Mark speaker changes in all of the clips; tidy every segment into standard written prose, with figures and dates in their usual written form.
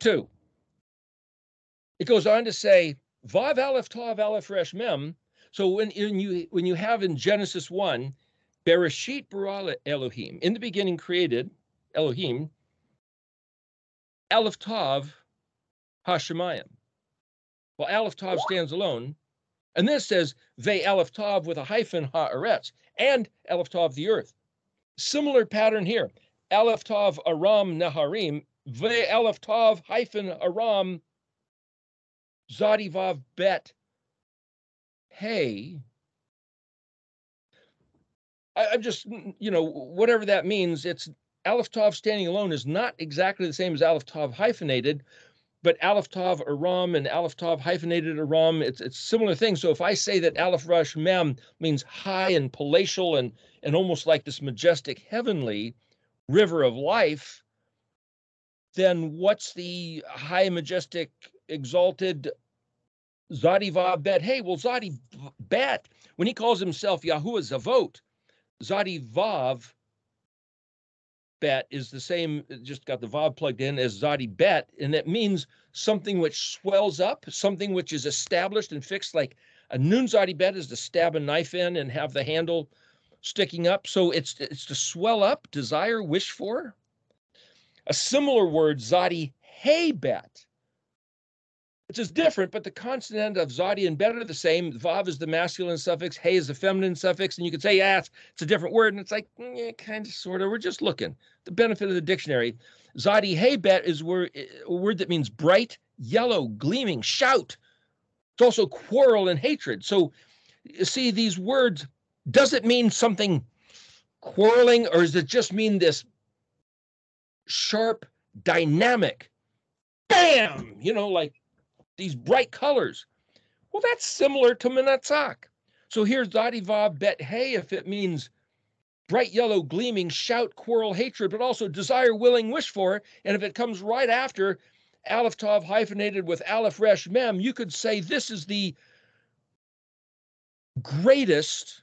Speaker 1: 2. It goes on to say, Vav Aleph Tav Aleph Resh Mem. So when you have in Genesis 1, Bereshit bara Elohim, in the beginning created Elohim, Aleph Tav Hashemayim. Well, Aleph Tav stands alone. And this says, Ve Aleph Tav with a hyphen ha'aretz, and Aleph Tav the earth. Similar pattern here. Aleph Tav Aram Naharim, Ve Aleph Tav hyphen Aram Zadi Vav Bet Hey. I'm just, whatever that means, it's Aleph Tav standing alone is not exactly the same as Aleph Tav hyphenated, but Aleph Tav Aram and Aleph Tav hyphenated Aram, it's similar things. So if I say that Aleph Resh Mem means high and palatial and almost like this majestic heavenly river of life, then what's the high, majestic, exalted Zadi Vav Bet? Hey, well, Zadi Bet, when he calls himself Yahuwah Zavot, Zadi Vav Bet is the same, just got the Vav plugged in, as Zadi Bet, and that means something which swells up, something which is established and fixed, like a Nun Zadi Bet is to stab a knife in and have the handle sticking up. So it's to swell up, desire, wish for. A similar word, Zadi Hey Bet, which is different, but the consonant of Zadi and Bet are the same. Vav is the masculine suffix, Hey is the feminine suffix, and you could say, yeah, it's a different word, and it's like, kind of, sort of, we're just looking. The benefit of the dictionary. Zadi Hey Bet is a word that means bright, yellow, gleaming, shout. It's also quarrel and hatred. So you see, these words, does it mean something quarreling, or does it just mean this sharp, dynamic, bam, like these bright colors? Well, that's similar to Menatzach. So here's Zadi Vav Bet Hey, if it means bright yellow, gleaming, shout, quarrel, hatred, but also desire, willing, wish for. And if it comes right after Aleph Tav hyphenated with Aleph Resh Mem, you could say this is the greatest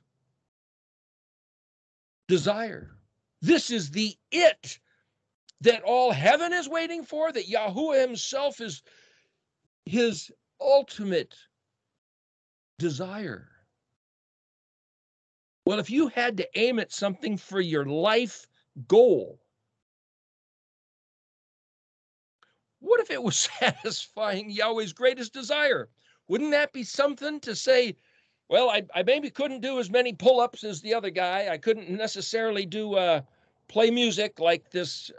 Speaker 1: desire. This is the it that all heaven is waiting for, that Yahuwah himself is his ultimate desire. Well, if you had to aim at something for your life goal, what if it was satisfying Yahweh's greatest desire? Wouldn't that be something to say, well, I maybe couldn't do as many pull-ups as the other guy. I couldn't necessarily do play music like this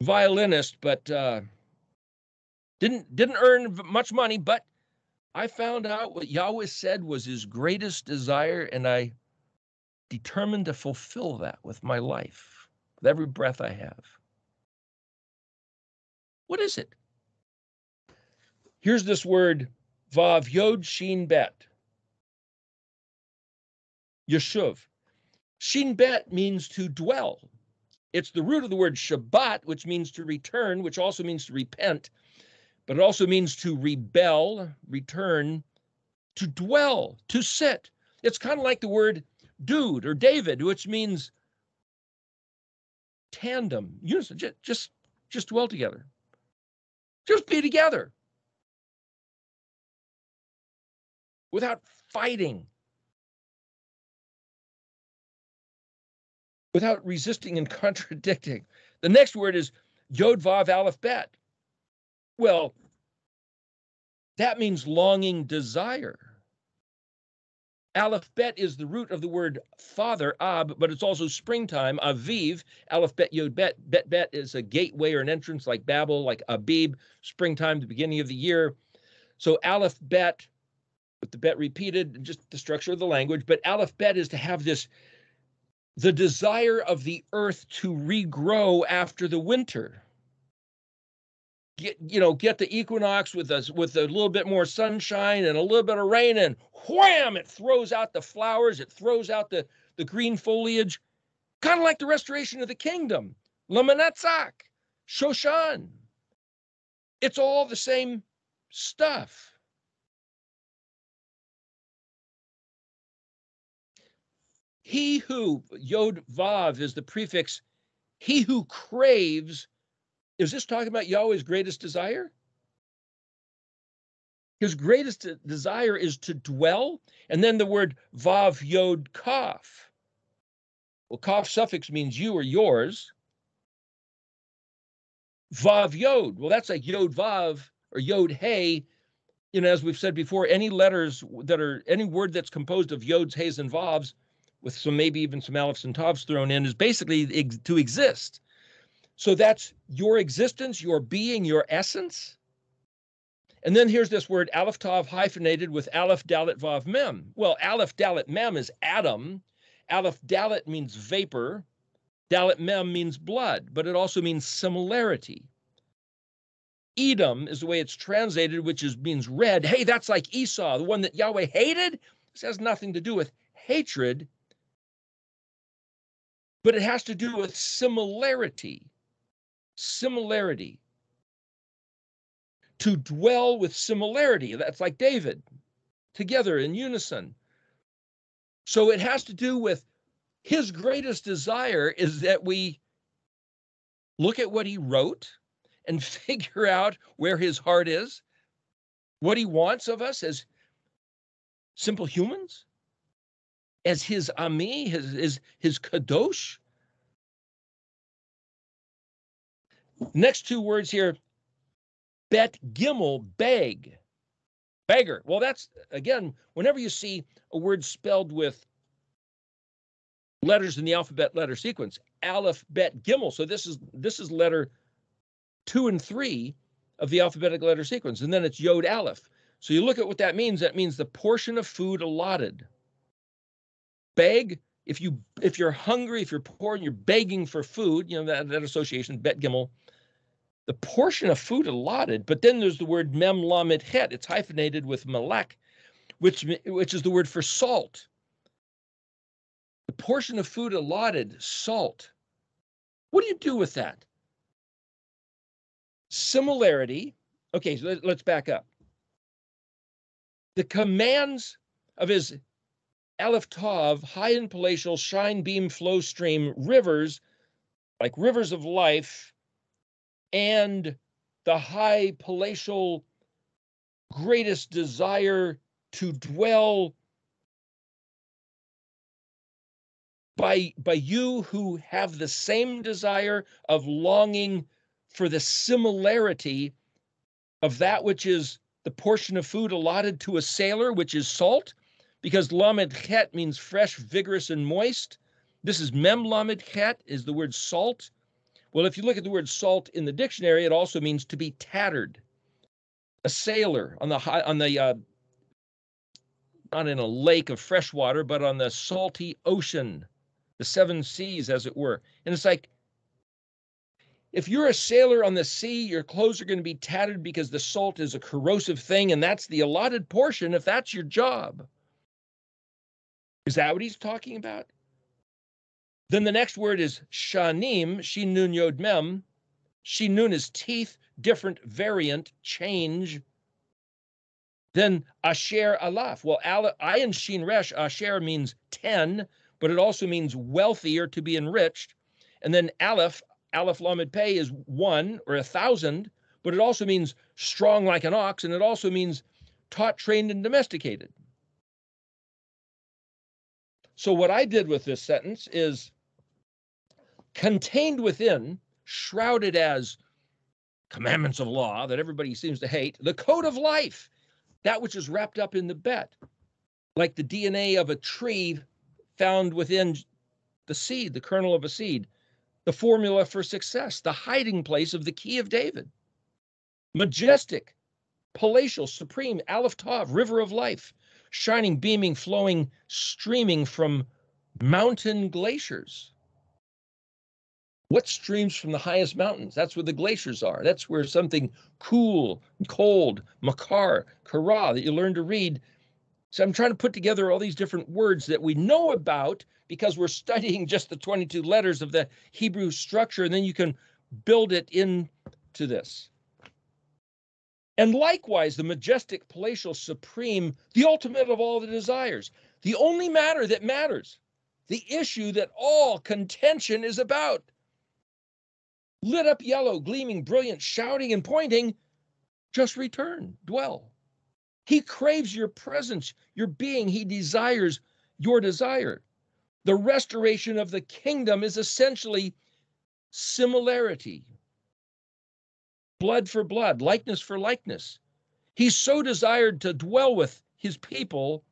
Speaker 1: violinist, but didn't earn much money, but I found out what Yahweh said was his greatest desire, and I determined to fulfill that with my life, with every breath I have. What is it? Here's this word, Vav Yod Shin Bet. Yeshuv. Shin Bet means to dwell. It's the root of the word Shabbat, which means to return, which also means to repent, but it also means to rebel, return, to dwell, to sit. It's kind of like the word dude or David, which means tandem, unison, just dwell together. Just be together without fighting, without resisting and contradicting. The next word is Yod Vav Aleph Bet. Well, that means longing, desire. Aleph Bet is the root of the word father, Ab, but it's also springtime, Aviv. Aleph Bet Yod Bet. Bet is a gateway or an entrance like Babel, like Abib, springtime, the beginning of the year. So Aleph Bet, with the Bet repeated, just the structure of the language, but Aleph Bet is to have this, the desire of the earth to regrow after the winter. Get the equinox with a little bit more sunshine and a little bit of rain, and wham, it throws out the flowers, it throws out the green foliage, kind of like the restoration of the kingdom, Lamenatzach, Shoshan. It's all the same stuff. He who, Yod Vav is the prefix, he who craves Is this talking about Yahweh's greatest desire? His greatest desire is to dwell, and then the word vav yod kaf. Well, kaf suffix means you or yours. Vav yod, well, that's like yod vav or yod hey. You know, as we've said before, any letters that are any word that's composed of yods, heys, and vavs, with some maybe even some alepphs and tavs thrown in, is basically to exist. So that's your existence, your being, your essence. And then here's this word aleph tav hyphenated with aleph dalet vav mem. Well, aleph dalet mem is atom. Aleph dalet means vapor. Dalet mem means blood, but it also means similarity. Edom is the way it's translated, which means red. Hey, that's like Esau, the one that Yahweh hated. This has nothing to do with hatred, but it has to do with similarity. Similarity. To dwell with similarity. That's like David, together in unison. So it has to do with his greatest desire is that we look at what he wrote and figure out where his heart is, what he wants of us as simple humans, as his ami, his kadosh. Next two words here, bet gimel, beg, beggar. Well, that's, again, whenever you see a word spelled with letters in the alphabet letter sequence, aleph, bet, gimel. So this is letter 2 and 3 of the alphabetic letter sequence, and then it's yod aleph. So you look at what that means. That means the portion of food allotted. Beg, if you're hungry, if you're poor and you're begging for food, you know, that association, bet gimel, the portion of food allotted. But then there's the word mem lamed het. It's hyphenated with malak, which is the word for salt. The portion of food allotted, salt. What do you do with that? Similarity. Okay, so let's back up. The commands of his aleph tav, high and palatial, shine, beam, flow, stream, rivers, like rivers of life, and the high palatial greatest desire to dwell by you who have the same desire of longing for the similarity of that which is the portion of food allotted to a sailor, which is salt, because lamed chet means fresh, vigorous, and moist. This is mem lamed chet, is the word salt. Well, if you look at the word salt in the dictionary, it also means to be tattered. A sailor on the not in a lake of fresh water, but on the salty ocean, the seven seas, as it were. And it's like, if you're a sailor on the sea, your clothes are going to be tattered because the salt is a corrosive thing, and that's the allotted portion if that's your job. Is that what he's talking about? Then the next word is shanim, shin nun yod mem. Shin nun is teeth, different, variant, change. Then asher alaf. Well, ayin shin resh, asher means 10, but it also means wealthy or to be enriched. And then aleph lamed pei is 1 or 1,000, but it also means strong like an ox, and it also means taught, trained, and domesticated. So what I did with this sentence is contained within, shrouded as commandments of law that everybody seems to hate, the code of life, that which is wrapped up in the bet, like the DNA of a tree found within the seed, the kernel of a seed, the formula for success, the hiding place of the key of David. Majestic, palatial, supreme, aleph tav, river of life, shining, beaming, flowing, streaming from mountain glaciers. What streams from the highest mountains? That's where the glaciers are. That's where something cool, cold, makar, kara, that you learn to read. So I'm trying to put together all these different words that we know about because we're studying just the 22 letters of the Hebrew structure, and then you can build it into this. And likewise, the majestic, palatial, supreme, the ultimate of all the desires, the only matter that matters, the issue that all contention is about. lit up yellow, gleaming, brilliant, shouting and pointing, just return, dwell. He craves your presence, your being. He desires your desire. The restoration of the kingdom is essentially similarity, blood for blood, likeness for likeness. He so desired to dwell with his people,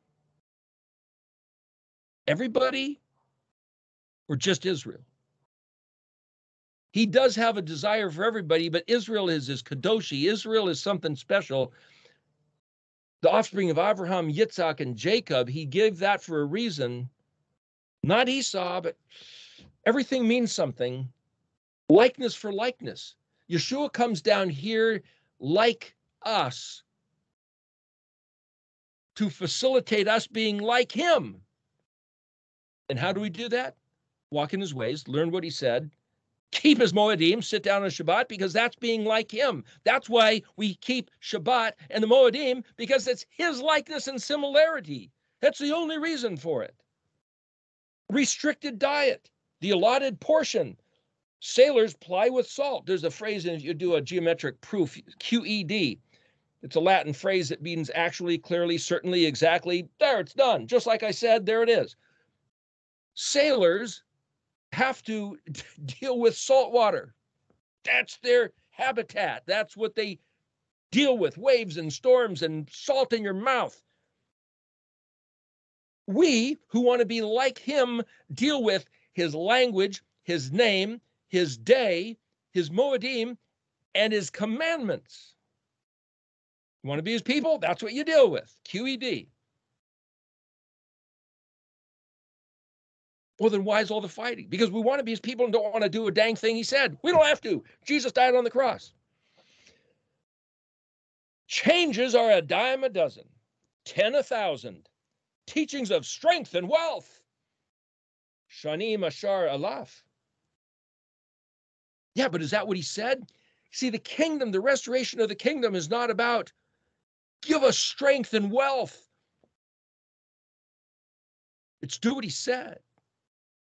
Speaker 1: everybody or just Israel. He does have a desire for everybody, but Israel is his kadoshi. Israel is something special. The offspring of Abraham, Yitzhak, and Jacob, he gave that for a reason. Not Esau, but everything means something. Likeness for likeness. Yeshua comes down here like us to facilitate us being like him. And how do we do that? Walk in his ways, learn what he said, keep his Moedim, sit down on Shabbat, because that's being like him. That's why we keep Shabbat and the Moedim, because it's his likeness and similarity. That's the only reason for it. Restricted diet, the allotted portion. Sailors ply with salt. There's a phrase, if you do a geometric proof, QED. It's a Latin phrase that means actually, clearly, certainly, exactly. There, it's done. Just like I said, there it is. Sailors have to deal with salt water. That's their habitat. That's what they deal with, waves and storms and salt in your mouth. We, who want to be like him, deal with his language, his name, his day, his Moedim, and his commandments. You want to be his people? That's what you deal with. QED. Well, then why is all the fighting? Because we want to be his people and don't want to do a dang thing he said. We don't have to. Jesus died on the cross. Changes are a dime a dozen, 10 1,000. Teachings of strength and wealth. Shani Mashar Alaf. Yeah, but is that what he said? See, the kingdom, the restoration of the kingdom is not about give us strength and wealth. It's do what he said.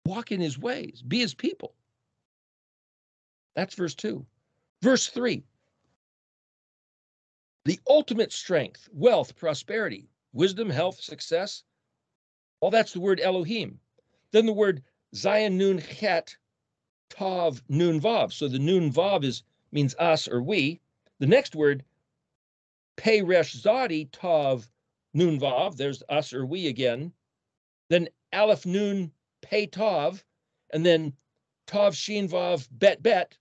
Speaker 1: Walk in his ways. Be his people. That's verse 2. Verse 3. The ultimate strength, wealth, prosperity, wisdom, health, success. Well, that's the word Elohim. Then the word Zayin Nun Chet Tav Nun Vav. So the Nun Vav means us or we. The next word, Pei Resh Zadi Tav Nun Vav. There's us or we again. Then Aleph Nun Pei Tav. And then Tav Shin Vav Bet Bet.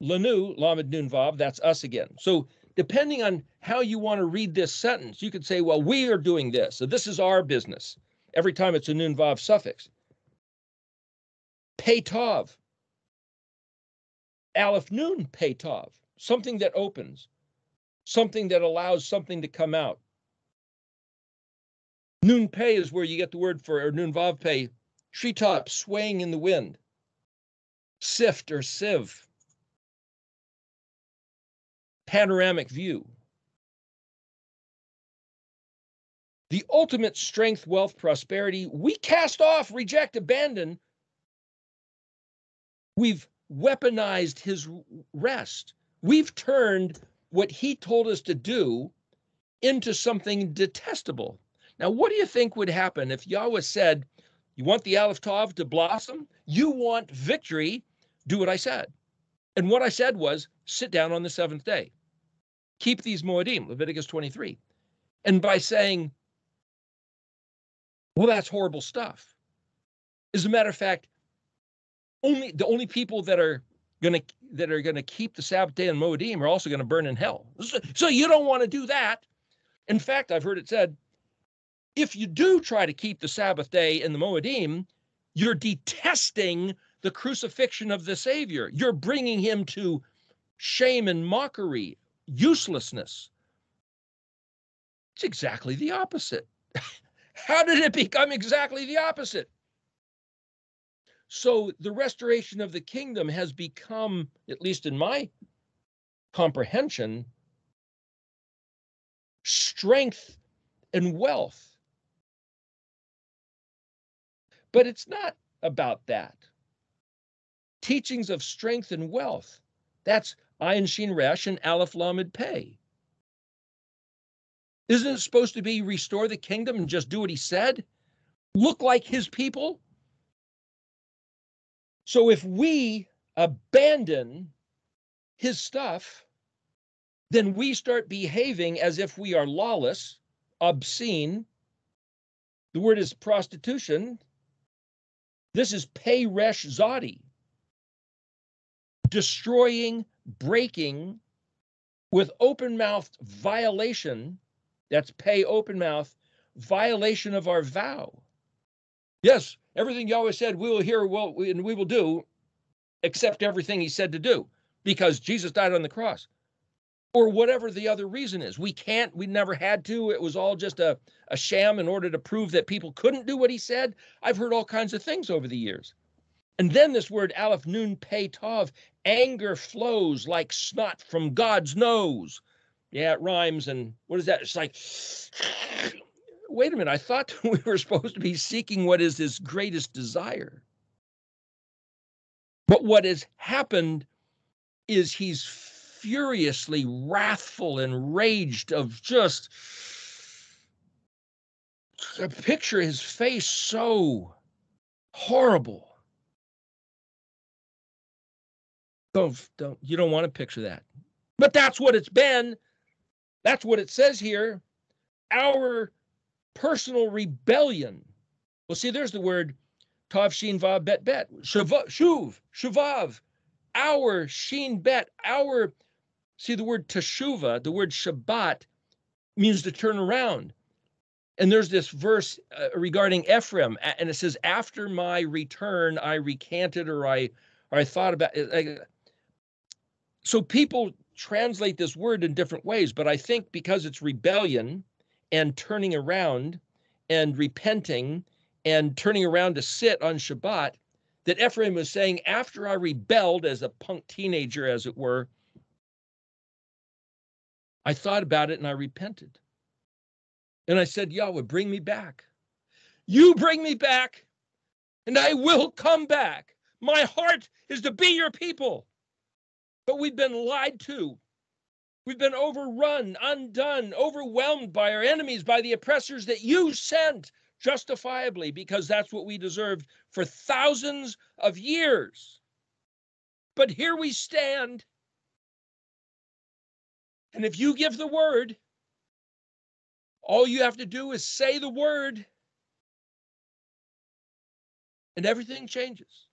Speaker 1: Lanu Lamed Nun Vav. That's us again. So depending on how you want to read this sentence, you could say, well, we are doing this. So this is our business. Every time it's a Nun Vav suffix. Pei Tav. Aleph Nun Pei Tav. Something that opens. Something that allows something to come out. Nun Pei is where you get the word for, or Nun Vav Pei, treetop swaying in the wind. Sift or sieve. Panoramic view. The ultimate strength, wealth, prosperity, we cast off, reject, abandon. We've weaponized his rest. We've turned what he told us to do into something detestable. Now, what do you think would happen if Yahweh said, you want the Aleph Tav to blossom? You want victory? Do what I said. And what I said was, sit down on the seventh day. Keep these Moedim, Leviticus 23. And by saying, well, that's horrible stuff. As a matter of fact, the only people that are gonna keep the Sabbath day and Moedim are also gonna burn in hell. So you don't want to do that. In fact, I've heard it said, if you do try to keep the Sabbath day and the Moedim, you're detesting the crucifixion of the Savior. You're bringing him to shame and mockery, uselessness. It's exactly the opposite. How did it become exactly the opposite? So the restoration of the kingdom has become, at least in my comprehension, strength and wealth. But it's not about that. Teachings of strength and wealth. That's Ayin Shin Resh and Aleph Lamed Pei. Isn't it supposed to be restore the kingdom and just do what he said? Look like his people? So if we abandon his stuff, then we start behaving as if we are lawless, obscene. The word is prostitution. This is Peresh Zadi. Destroying, breaking, with open-mouthed violation. That's pay open mouth, violation of our vow. Yes, everything Yahweh said we will hear, and we will do, except everything he said to do, because Jesus died on the cross. Or whatever the other reason is. We never had to. It was all just a sham in order to prove that people couldn't do what he said. I've heard all kinds of things over the years. And then this word, Aleph Nun Pei Tav, anger flows like snot from God's nose. Yeah, it rhymes. And what is that? It's like, wait a minute. I thought we were supposed to be seeking what is his greatest desire. But what has happened is he's furiously wrathful and raged of just picture his face so horrible. You don't want to picture that. But that's what it's been. That's what it says here. Our personal rebellion. Well, see, there's the word Tav Shin Vav Bet Bet. Shuv, Shuvav. Our Shin Bet. Our. See, the word Teshuvah, the word Shabbat, means to turn around. And there's this verse regarding Ephraim, and it says, after my return, I recanted or I thought about it. So people translate this word in different ways, but I think because it's rebellion and turning around and repenting and turning around to sit on Shabbat, that Ephraim was saying, after I rebelled as a punk teenager, as it were, I thought about it and I repented. And I said, Yahweh, bring me back. You bring me back, and I will come back. My heart is to be your people. But we've been lied to. We've been overrun, undone, overwhelmed by our enemies, by the oppressors that you sent, justifiably, because that's what we deserved for thousands of years. But here we stand. And if you give the word, all you have to do is say the word, and everything changes.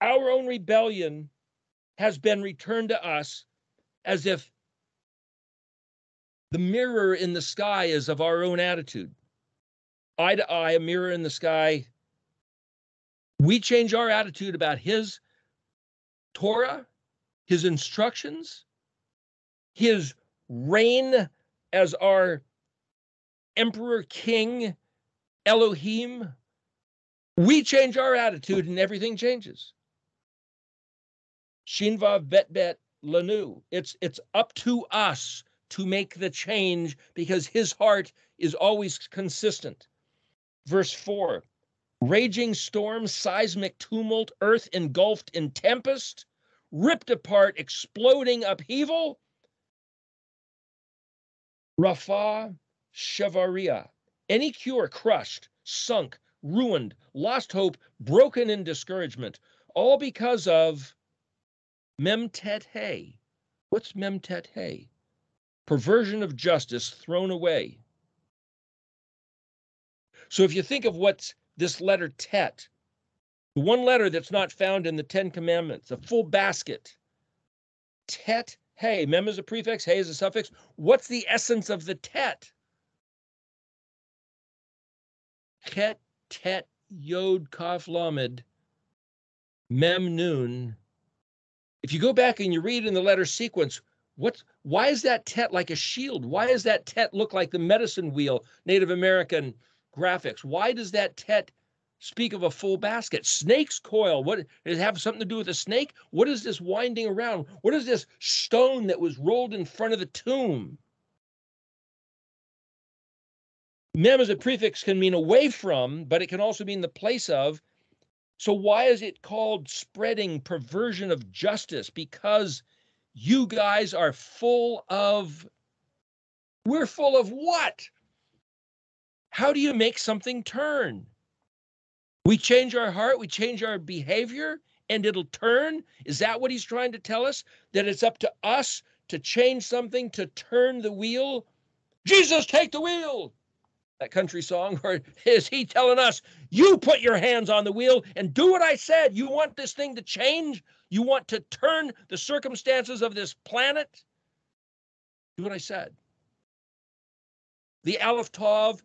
Speaker 1: Our own rebellion has been returned to us as if the mirror in the sky is of our own attitude. Eye to eye, a mirror in the sky. We change our attitude about his Torah, his instructions, his reign as our emperor, king, Elohim. We change our attitude and everything changes. Shin Vav Bet Bet Lanu. It's up to us to make the change because his heart is always consistent. Verse 4, raging storm, seismic tumult, earth engulfed in tempest, ripped apart, exploding upheaval. Rapha Shavaria. Any cure crushed, sunk, ruined, lost hope, broken in discouragement, all because of Memtet Hey. What's Memtet Hey? Perversion of justice thrown away. So if you think of what's this letter Tet, the one letter that's not found in the 10 Commandments, a full basket. Tet Hey. Mem is a prefix, Hey is a suffix. What's the essence of the Tet? Ket, Tet, Yod, Kaf, Lamed, Mem, Nun. If you go back and you read in the letter sequence, why is that Tet like a shield? Why does that Tet look like the medicine wheel, Native American graphics? Why does that Tet speak of a full basket? Snake's coil, what, does it have something to do with a snake? What is this winding around? What is this stone that was rolled in front of the tomb? Mem as a prefix can mean away from, but it can also mean the place of. So why is it called spreading perversion of justice? Because you guys are full of, we're full of what? How do you make something turn? We change our heart, we change our behavior, and it'll turn? Is that what he's trying to tell us? That it's up to us to change something, to turn the wheel? Jesus, take the wheel! That country song, or is he telling us, you put your hands on the wheel and do what I said? You want this thing to change? You want to turn the circumstances of this planet? Do what I said. The Aleph Tov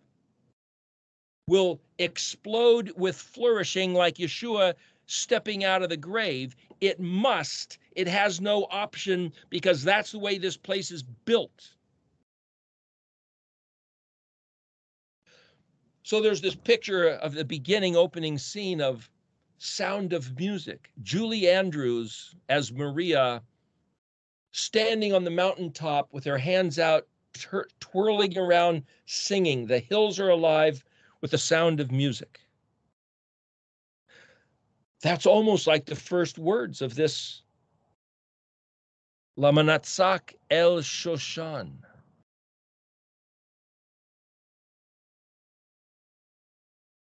Speaker 1: will explode with flourishing like Yeshua stepping out of the grave. It must. It has no option, because that's the way this place is built. So there's this picture of the beginning opening scene of Sound of Music. Julie Andrews as Maria, standing on the mountaintop with her hands out, twirling around, singing. The hills are alive with the sound of music. That's almost like the first words of this Lamanatzak El Shoshan.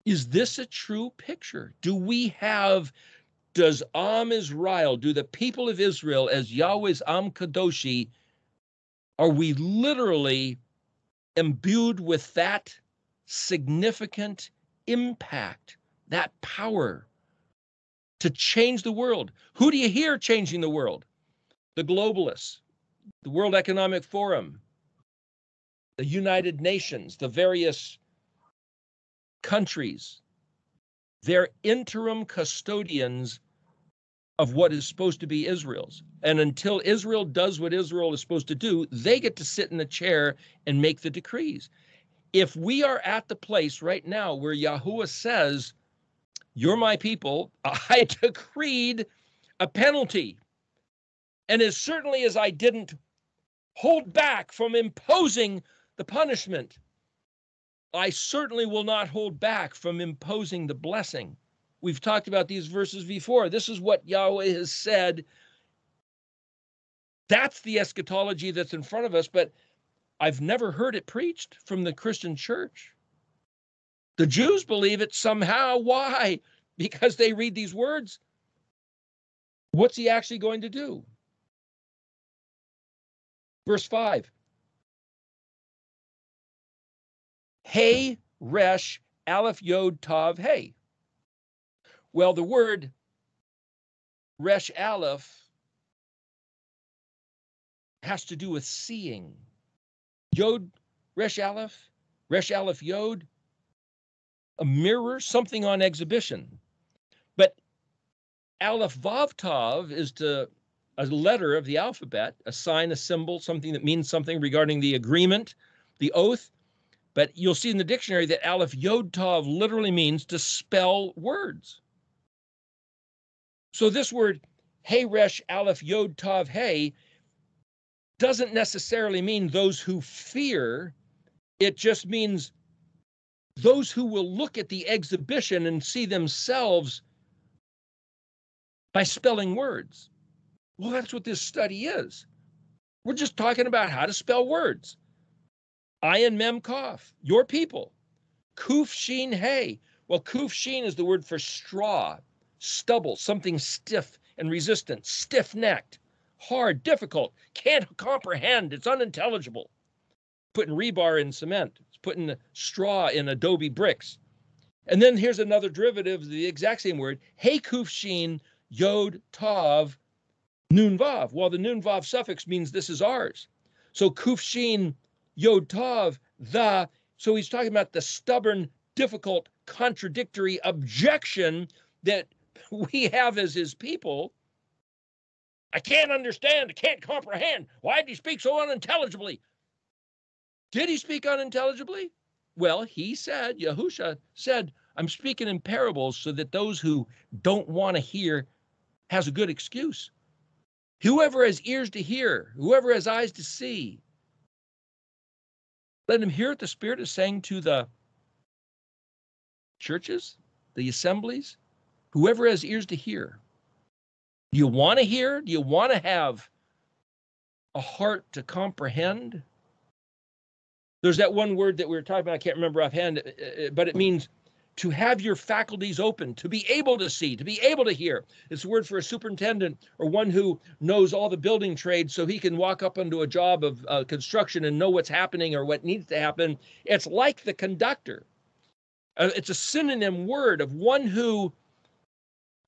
Speaker 1: Is this a true picture? Does Am Israel, do the people of Israel, as Yahweh's Am Kadoshi, are we literally imbued with that significant impact, that power to change the world? Who do you hear changing the world? The globalists, the World Economic Forum, the United Nations, the various countries. They're interim custodians of what is supposed to be Israel's. And until Israel does what Israel is supposed to do, they get to sit in the chair and make the decrees. If we are at the place right now where Yahuwah says, you're my people, I decreed a penalty. And as certainly as I didn't hold back from imposing the punishment, I certainly will not hold back from imposing the blessing. We've talked about these verses before. This is what Yahweh has said. That's the eschatology that's in front of us, but I've never heard it preached from the Christian church. The Jews believe it somehow. Why? Because they read these words. What's he actually going to do? Verse 5. Hey, Resh, Aleph, Yod, Tav, Hey. Well, the word Resh, Aleph has to do with seeing. Yod, Resh, Aleph, Yod, a mirror, something on exhibition. But Aleph, Vav, Tav is a letter of the alphabet, a sign, a symbol, something that means something regarding the agreement, the oath. But you'll see in the dictionary that Aleph Yod Tav literally means to spell words. So this word, Hey Resh Aleph Yod Tav Hey, doesn't necessarily mean those who fear. It just means those who will look at the exhibition and see themselves by spelling words. Well, that's what this study is. We're just talking about how to spell words. Ayin Mem Kaf, your people. Kuf Shin Hey. Well, Kuf Shin is the word for straw, stubble, something stiff and resistant, stiff-necked, hard, difficult, can't comprehend, it's unintelligible. Putting rebar in cement, it's putting straw in adobe bricks. And then here's another derivative of the exact same word, Hey Kuf Shin Yod Tav Nun Vav. Well, the Nun Vav suffix means this is ours. So Kuf Shin Yod Tav, so he's talking about the stubborn, difficult, contradictory objection that we have as his people. I can't understand, I can't comprehend. Why did he speak so unintelligibly? Did he speak unintelligibly? Well, he said, Yahusha said, I'm speaking in parables so that those who don't want to hear has a good excuse. Whoever has ears to hear, whoever has eyes to see, let him hear what the Spirit is saying to the churches, the assemblies, whoever has ears to hear. Do you want to hear? Do you want to have a heart to comprehend? There's that one word that we were talking about, I can't remember offhand, but it means to have your faculties open, to be able to see, to be able to hear. It's a word for a superintendent or one who knows all the building trades so he can walk up into a job of construction and know what's happening or what needs to happen. It's like the conductor. It's a synonym word of one who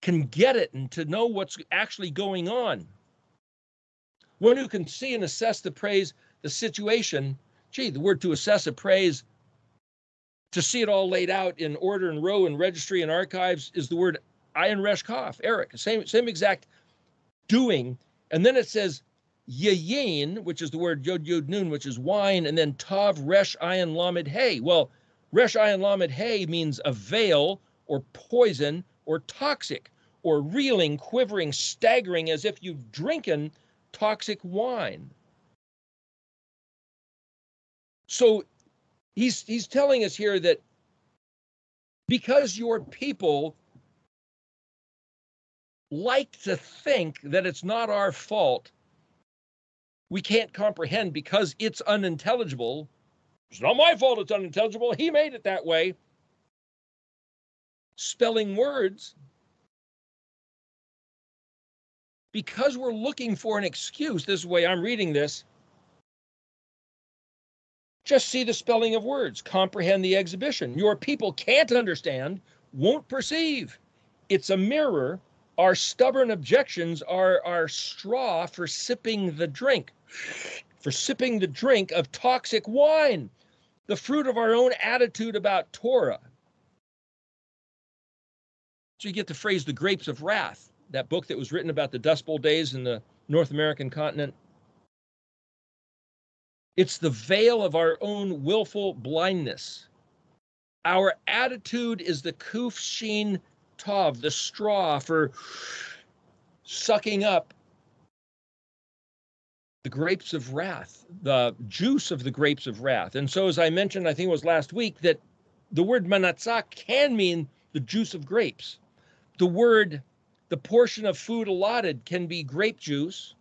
Speaker 1: can get it and to know what's actually going on. One who can see and assess the situation. Gee, the word to assess, appraise, to see it all laid out in order and row and registry and archives is the word ayin resh kaf, Eric, same exact doing. And then it says yayin, which is the word yod yod nun, which is wine, and then tav resh ayin lamed hey. Well, resh ayin lamed hey means a veil or poison or toxic or reeling, quivering, staggering as if you've drinking toxic wine. So he's telling us here that because your people like to think that it's not our fault, we can't comprehend because it's unintelligible. It's not my fault it's unintelligible. He made it that way. Spelling words. Because we're looking for an excuse, this is the way I'm reading this, just see the spelling of words, comprehend the exhibition. Your people can't understand, won't perceive. It's a mirror. Our stubborn objections are our straw for sipping the drink of toxic wine, the fruit of our own attitude about Torah. So you get the phrase, the grapes of wrath, that book that was written about the Dust Bowl days in the North American continent. It's the veil of our own willful blindness. Our attitude is the kuf shin tav, the straw for sucking up the grapes of wrath, the juice of the grapes of wrath. And so, as I mentioned, I think it was last week, that the word manatzah can mean the juice of grapes. The portion of food allotted can be grape juice.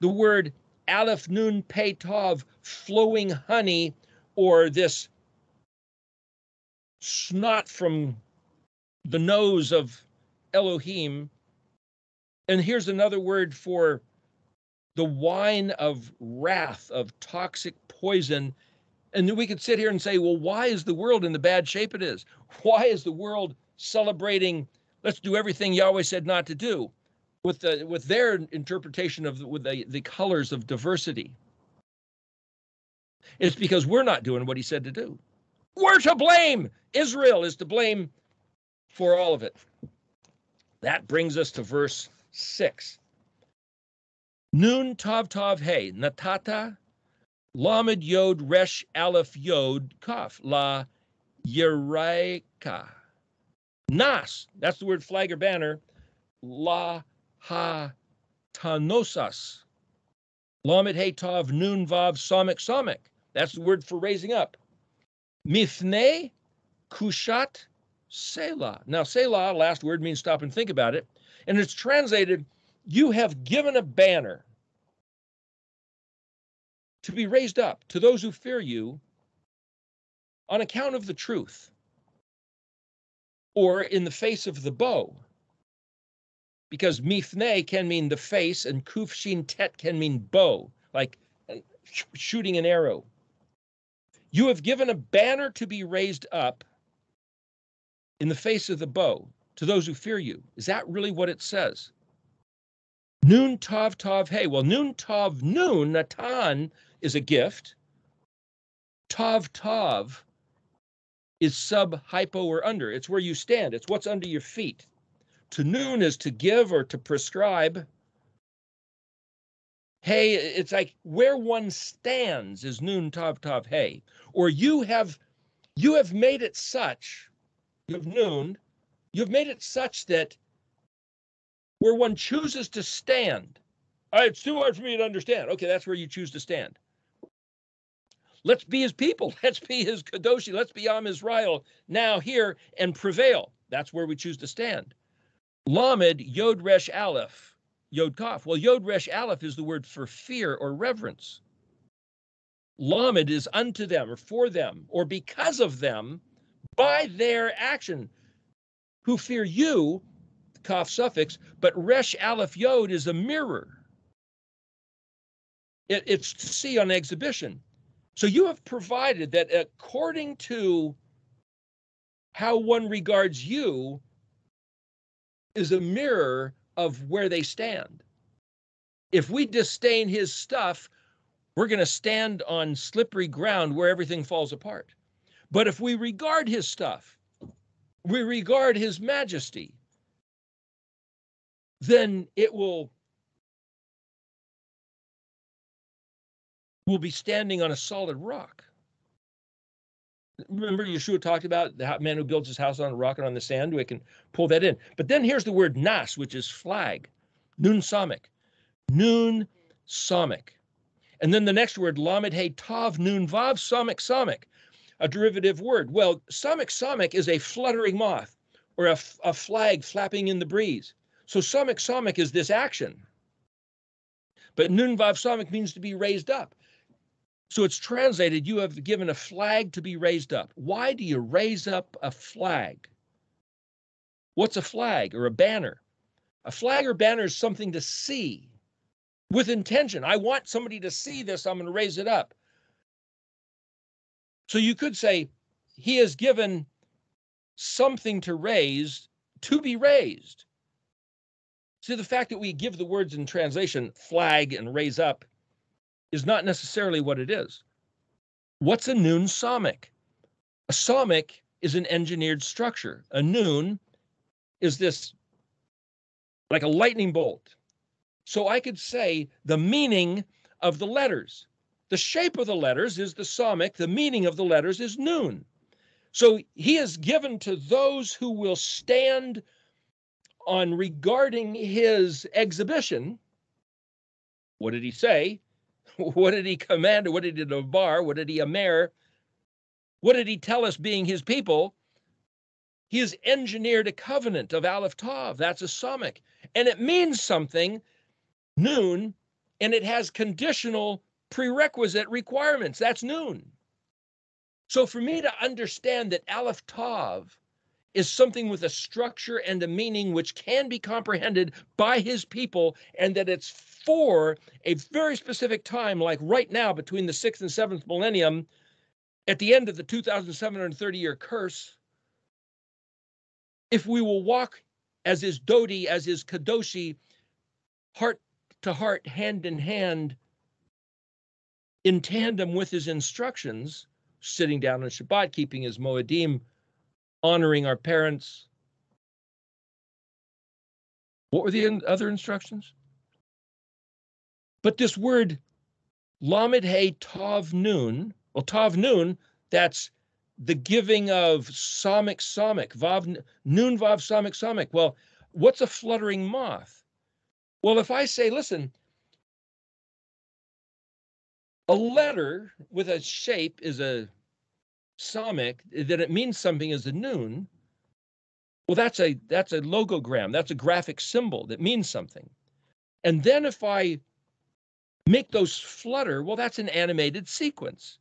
Speaker 1: The word Aleph Nun Pei Tav, flowing honey, or this snot from the nose of Elohim. And here's another word for the wine of wrath, of toxic poison. And then we could sit here and say, well, why is the world in the bad shape it is? Why is the world celebrating, let's do everything Yahweh said not to do, with their interpretation of the colors of diversity? It's because we're not doing what he said to do. We're to blame. Israel is to blame for all of it. That brings us to verse 6. Nun tav tav hey, natata, lamed yod resh aleph yod kaf, la yeraika. Nas, that's the word flag or banner, la ha tanosas. Lamed hey tav nun vav samek samek. That's the word for raising up. Mifnei kushat selah. Now, selah, last word, means stop and think about it. And it's translated, you have given a banner to be raised up to those who fear you on account of the truth, or in the face of the bow. Because mifnei can mean the face, and kuf shin tet can mean bow, like shooting an arrow. You have given a banner to be raised up in the face of the bow to those who fear you. Is that really what it says? Nun tav tav hey. Well, nun tav nun, natan, is a gift. Tav tav is sub, hypo, or under. It's where you stand. It's what's under your feet. To nun is to give or to prescribe. Hey, it's like where one stands is nun tav tav hey. Or you have made it such, you've made it such that where one chooses to stand. It's too hard for me to understand. Okay, that's where you choose to stand. Let's be his people. Let's be his Kadoshi. Let's be Am Israel now here and prevail. That's where we choose to stand. Lamed, Yod Resh Aleph, Yod Kaf. Well, Yod Resh Aleph is the word for fear or reverence. Lamed is unto them or for them or because of them by their action, who fear you, Kaf suffix, but Resh Aleph Yod is a mirror. It's to see on exhibition. So you have provided that according to how one regards you is a mirror of where they stand. If we disdain his stuff, we're going to stand on slippery ground where everything falls apart. But if we regard his stuff, we regard his majesty, then it will be standing on a solid rock. Remember, Yeshua talked about the man who builds his house on a rock and on the sand. We can pull that in. But then here's the word nas, which is flag, nun samik, nun samik. And then the next word, lamed he tav nun vav samik samik, a derivative word. Well, samik samik is a fluttering moth or a flag flapping in the breeze. So samik samik is this action. But nun vav samik means to be raised up. So it's translated, you have given a flag to be raised up. Why do you raise up a flag? What's a flag or a banner? A flag or banner is something to see with intention. I want somebody to see this, I'm going to raise it up. So you could say, he has given something to raise, to be raised. See, the fact that we give the words in translation, flag and raise up, is not necessarily what it is. What's a nun samik? A samik is an engineered structure. A nun is this, like a lightning bolt. So I could say the meaning of the letters. The shape of the letters is the samik. The meaning of the letters is nun. So he has given to those who will stand on regarding his exhibition. What did he say? What did he command? What did he debar? What did he amer? What did he tell us being his people? He has engineered a covenant of Aleph Tav. That's a samik. And it means something, nun, and it has conditional prerequisite requirements. That's nun. So for me to understand that Aleph Tav is something with a structure and a meaning which can be comprehended by his people, and that it's for a very specific time, like right now between the 6th and 7th millennium, at the end of the 2,730-year curse, if we will walk as is Dodi, as is Kadoshi, heart to heart, hand in hand, in tandem with his instructions, sitting down on Shabbat, keeping his Moedim, honoring our parents. What were the other instructions? But this word, lamed he tav nun, well, tav nun, that's the giving of samik samik, vav nun vav samik samik. Well, what's a fluttering moth? Well, if I say, listen, a letter with a shape is a samik, that it means something as a nun, well, that's a logogram, that's a graphic symbol that means something. And then if I make those flutter, well, that's an animated sequence.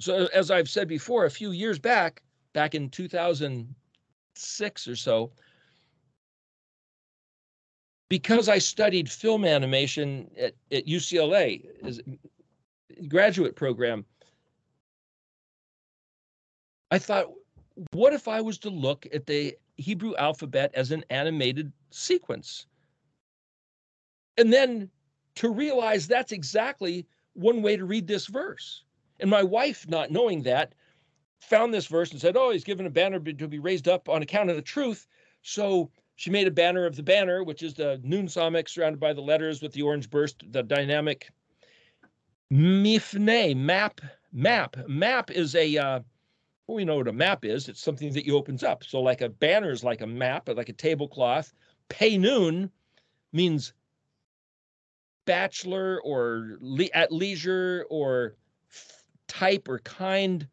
Speaker 1: So as I've said before, a few years back in 2006 or so, because I studied film animation at UCLA as a graduate program, I thought, what if I was to look at the Hebrew alphabet as an animated sequence? And then to realize that's exactly one way to read this verse. And my wife, not knowing that, found this verse and said, oh, he's given a banner to be raised up on account of the truth. So she made a banner of the banner, which is the nun samik surrounded by the letters with the orange burst, the dynamic mifne, map. Map is a, well, we know what a map is. It's something that you opens up. So like a banner is like a map, like a tablecloth. Pei nun means bachelor or at leisure or type or kind.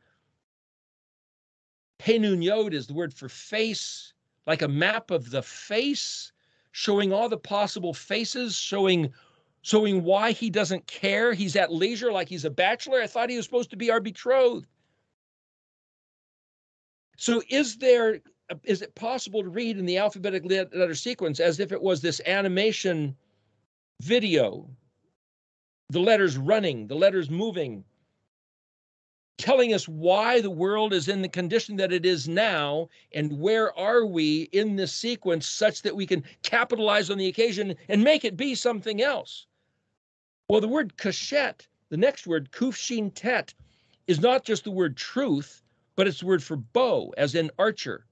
Speaker 1: Penun Yod is the word for face, like a map of the face, showing all the possible faces, showing why he doesn't care. He's at leisure like he's a bachelor. I thought he was supposed to be our betrothed. So is it possible to read in the alphabetic letter sequence as if it was this animation video, the letters running, the letters moving, telling us why the world is in the condition that it is now, and where are we in this sequence such that we can capitalize on the occasion and make it be something else? Well, the word kashet, the next word, kuf shin tet, is not just the word truth, but it's the word for bow, as in archer.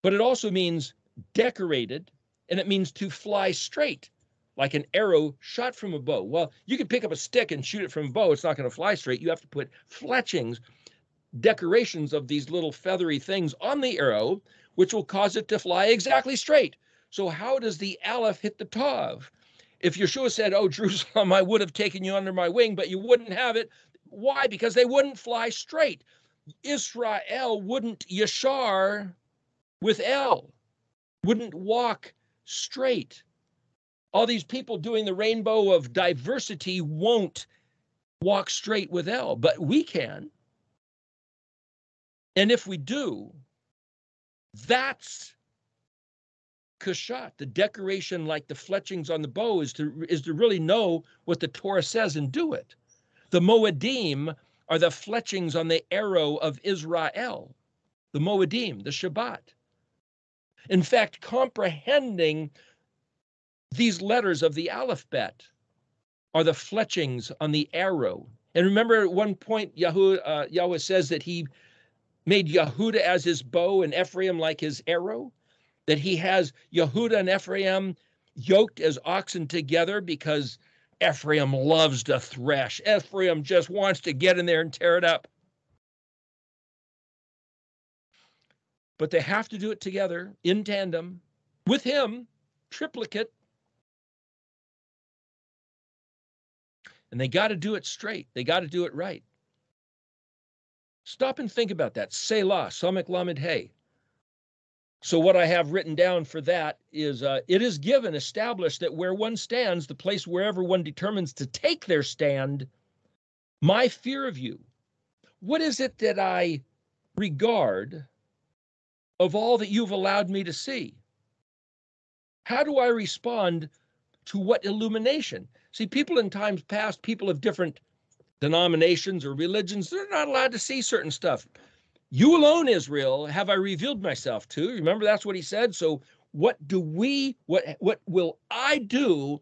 Speaker 1: But it also means decorated, and it means to fly straight, like an arrow shot from a bow. Well, you can pick up a stick and shoot it from a bow. It's not going to fly straight. You have to put fletchings, decorations of these little feathery things on the arrow, which will cause it to fly exactly straight. So how does the Aleph hit the Tav? If Yeshua said, oh, Jerusalem, I would have taken you under my wing, but you wouldn't have it. Why? Because they wouldn't fly straight. Israel wouldn't yashar with El, wouldn't walk straight. All these people doing the rainbow of diversity won't walk straight with El, but we can. And if we do, that's kashat. The decoration, like the fletchings on the bow, is to really know what the Torah says and do it. The Moedim are the fletchings on the arrow of Israel, the Moedim, the Shabbat. In fact, comprehending these letters of the alphabet are the fletchings on the arrow. And remember, at one point, Yahweh says that he made Yehuda as his bow and Ephraim like his arrow, that he has Yehuda and Ephraim yoked as oxen together because Ephraim loves to thresh. Ephraim just wants to get in there and tear it up. But they have to do it together in tandem with him, triplicate. And they got to do it straight. They got to do it right. Stop and think about that. Selah, Samek Lamed Hey. So what I have written down for that is, it is given, established that where one stands, the place wherever one determines to take their stand, my fear of you. What is it that I regard of all that you've allowed me to see? How do I respond to what illumination? See, people in times past, people of different denominations or religions, they're not allowed to see certain stuff. You alone, Israel, have I revealed myself to. Remember, that's what he said. So what will I do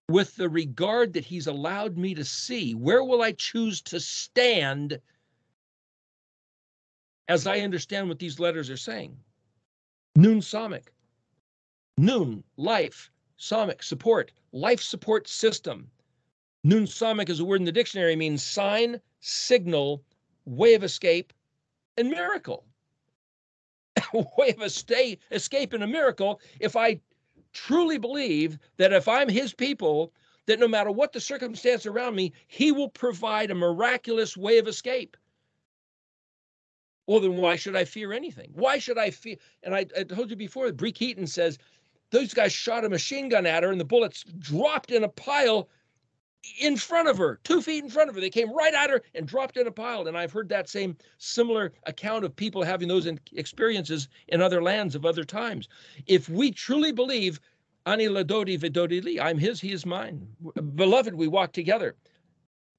Speaker 1: with the regard that he's allowed me to see? Where will I choose to stand as I understand what these letters are saying? Nun Samek. Nun, life. Samek, support. Life support system. Nun Samek is a word in the dictionary, means sign, signal, way of escape, and miracle. Way of escape and a miracle. If I truly believe that if I'm his people, that no matter what the circumstance around me, he will provide a miraculous way of escape. Well, then why should I fear anything? Why should I fear? And I told you before, Brie Keaton says, those guys shot a machine gun at her and the bullets dropped in a pile in front of her, 2 feet in front of her. They came right at her and dropped in a pile. And I've heard that same similar account of people having those experiences in other lands of other times. If we truly believe, Ani ladodi vidodi li, I'm his, he is mine. Beloved, we walk together.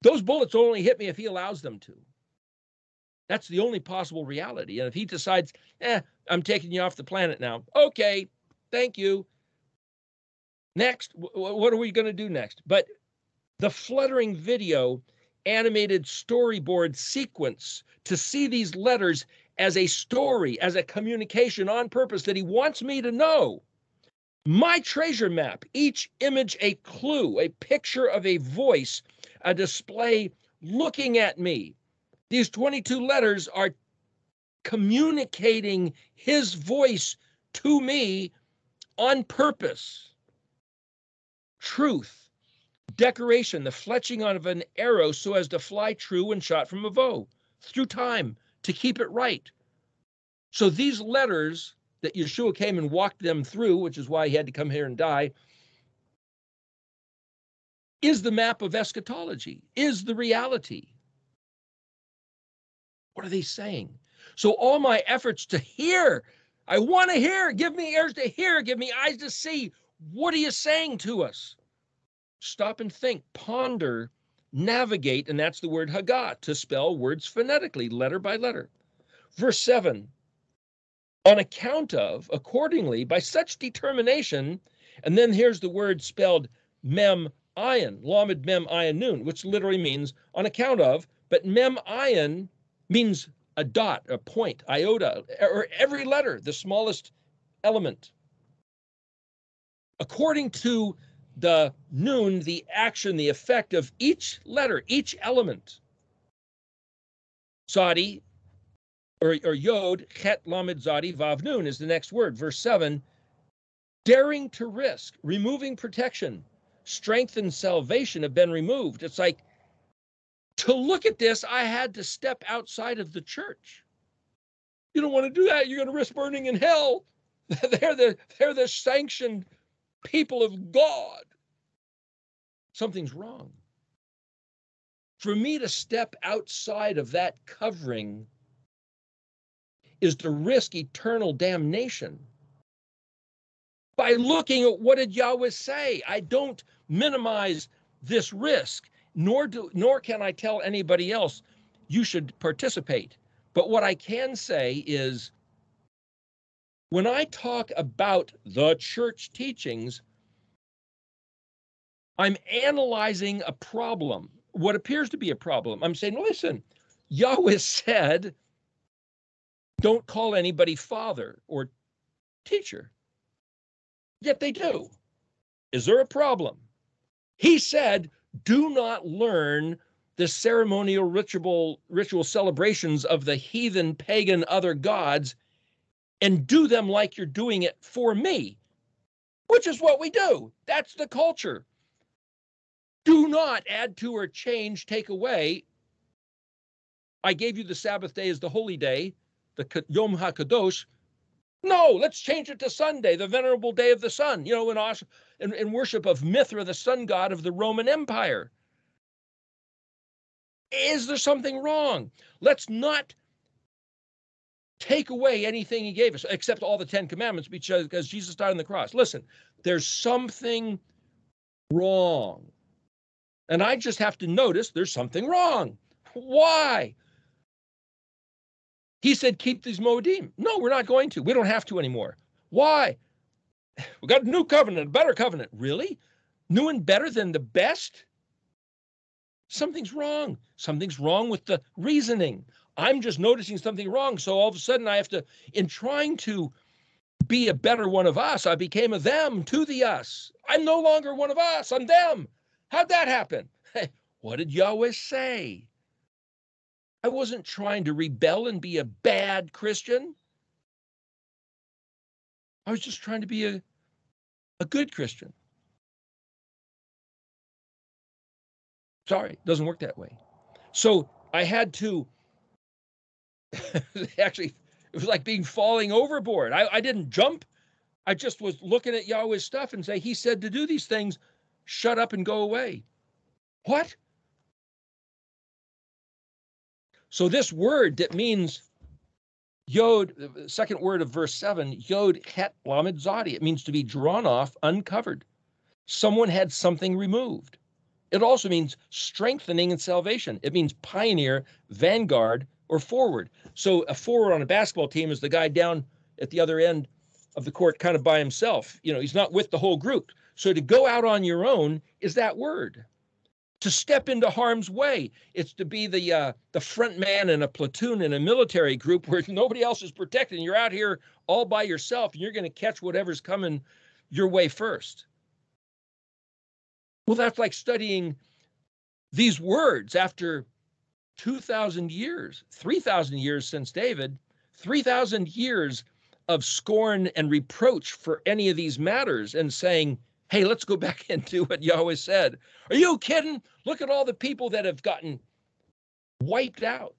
Speaker 1: Those bullets will only hit me if he allows them to. That's the only possible reality. And if he decides, I'm taking you off the planet now. Okay, thank you. Next, what are we going to do next? But the fluttering video animated storyboard sequence to see these letters as a story, as a communication on purpose that he wants me to know. My treasure map, each image a clue, a picture of a voice, a display looking at me. These 22 letters are communicating his voice to me on purpose. Truth, Decoration, the fletching on of an arrow so as to fly true when shot from a bow, through time, to keep it right. So these letters that Yeshua came and walked them through, which is why he had to come here and die, is the map of eschatology, is the reality. What are they saying? So all my efforts to hear, I want to hear, give me ears to hear, give me eyes to see. What are you saying to us? Stop and think, ponder, navigate, and that's the word Haggah, to spell words phonetically, letter by letter. Verse 7, on account of, accordingly, by such determination, and then here's the word spelled mem ayin, lamed mem ayin nun, which literally means on account of, but mem ayin means a dot, a point, iota, or every letter, the smallest element. According to the nun, the action, the effect of each letter, each element. Zadi, or yod, chet, lamed, zadi, vav, nun is the next word. Verse 7, daring to risk, removing protection, strength and salvation have been removed. It's like, to look at this, I had to step outside of the church. You don't want to do that. You're going to risk burning in hell. They're the sanctioned people of God. Something's wrong. For me to step outside of that covering is to risk eternal damnation. By looking at what did Yahweh say, I don't minimize this risk, nor can I tell anybody else you should participate. But what I can say is, when I talk about the church teachings, I'm analyzing a problem, what appears to be a problem. I'm saying, listen, Yahweh said, don't call anybody father or teacher. Yet they do. Is there a problem? He said, do not learn the ceremonial ritual celebrations of the heathen, pagan, other gods and do them like you're doing it for me, which is what we do. That's the culture. Do not add to or change, take away. I gave you the Sabbath day as the holy day, the Yom HaKadosh. No, let's change it to Sunday, the venerable day of the sun, in worship of Mithra, the sun god of the Roman Empire. Is there something wrong? Let's not take away anything he gave us, except all the 10 commandments, because Jesus died on the cross. Listen, there's something wrong. And I just have to notice there's something wrong. Why? He said, keep these Moedim. No, we're not going to. We don't have to anymore. Why? We got a new covenant, a better covenant. Really? New and better than the best? Something's wrong. Something's wrong with the reasoning. I'm just noticing something wrong. So all of a sudden I have to, in trying to be a better one of us, I became a them to the us. I'm no longer one of us. I'm them. How'd that happen? What did Yahweh say? I wasn't trying to rebel and be a bad Christian. I was just trying to be a good Christian. Sorry, it doesn't work that way. So I had to, actually, it was like falling overboard. I didn't jump. I just was looking at Yahweh's stuff and say, he said to do these things, shut up and go away. What? So this word that means Yod, the second word of verse 7, Yod Het Lamed Zadi, it means to be drawn off, uncovered. Someone had something removed. It also means strengthening and salvation. It means pioneer, vanguard, or forward. So a forward on a basketball team is the guy down at the other end of the court kind of by himself. You know, he's not with the whole group. So to go out on your own is that word. To step into harm's way. It's to be the front man in a platoon in a military group where nobody else is protecting. You're out here all by yourself and you're going to catch whatever's coming your way first. Well, that's like studying these words after 2,000 years, 3,000 years since David, 3,000 years of scorn and reproach for any of these matters and saying, Hey, let's go back and do what Yahweh said. Are you kidding? Look at all the people that have gotten wiped out,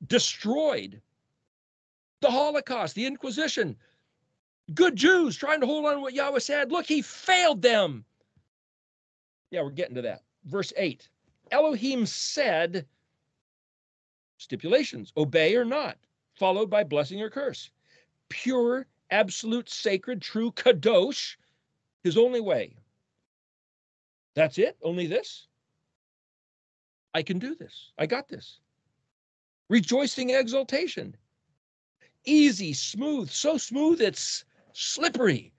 Speaker 1: destroyed. The Holocaust, the Inquisition, good Jews trying to hold on to what Yahweh said. Look, he failed them. Yeah, we're getting to that. Verse 8, Elohim said, stipulations, obey or not, followed by blessing or curse. Pure, absolute, sacred, true, kadosh, his only way. That's it? Only this? I can do this. I got this. Rejoicing exaltation. Easy, smooth, so smooth it's slippery.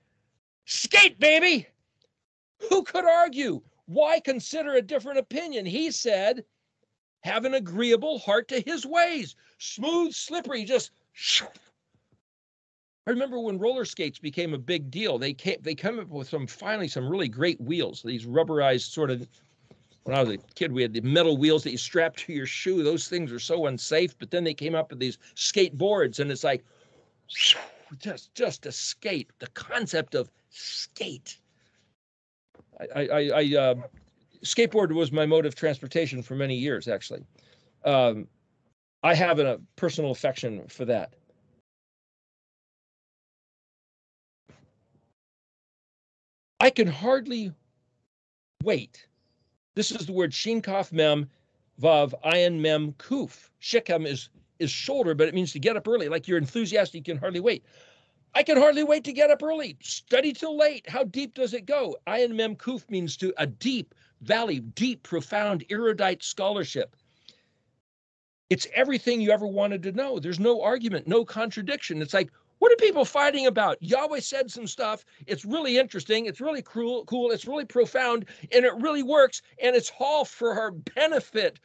Speaker 1: Skate, baby! Who could argue? Why consider a different opinion? He said, have an agreeable heart to his ways. Smooth, slippery, just. I remember when roller skates became a big deal. They came up with finally some really great wheels. These rubberized sort of. When I was a kid, we had the metal wheels that you strap to your shoe. Those things were so unsafe. But then they came up with these skateboards, and it's like just a skate. The concept of skate. I skateboard was my mode of transportation for many years, actually. I have a personal affection for that. I can hardly wait. This is the word shin kaf mem vav ayin mem kuf. Shechem is shoulder, but it means to get up early. Like you're enthusiastic, you can hardly wait. I can hardly wait to get up early. Study till late. How deep does it go? Ayin mem kuf means to a deep valley, deep, profound, erudite scholarship. It's everything you ever wanted to know. There's no argument, no contradiction. It's like, what are people fighting about? Yahweh said some stuff. It's really interesting. It's really cool. It's really profound, and it really works, and it's all for our benefit.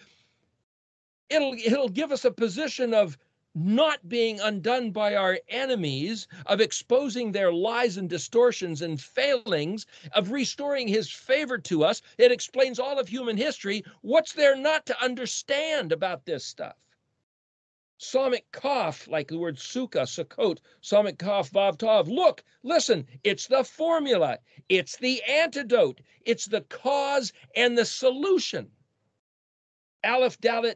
Speaker 1: It'll give us a position of not being undone by our enemies, of exposing their lies and distortions and failings, of restoring his favor to us. It explains all of human history. What's there not to understand about this stuff? Psalmic Kaf, like the word Sukkah, Sukkot, Psalmic Kaf, Vav Tav. Look, listen, it's the formula. It's the antidote. It's the cause and the solution. Aleph Mem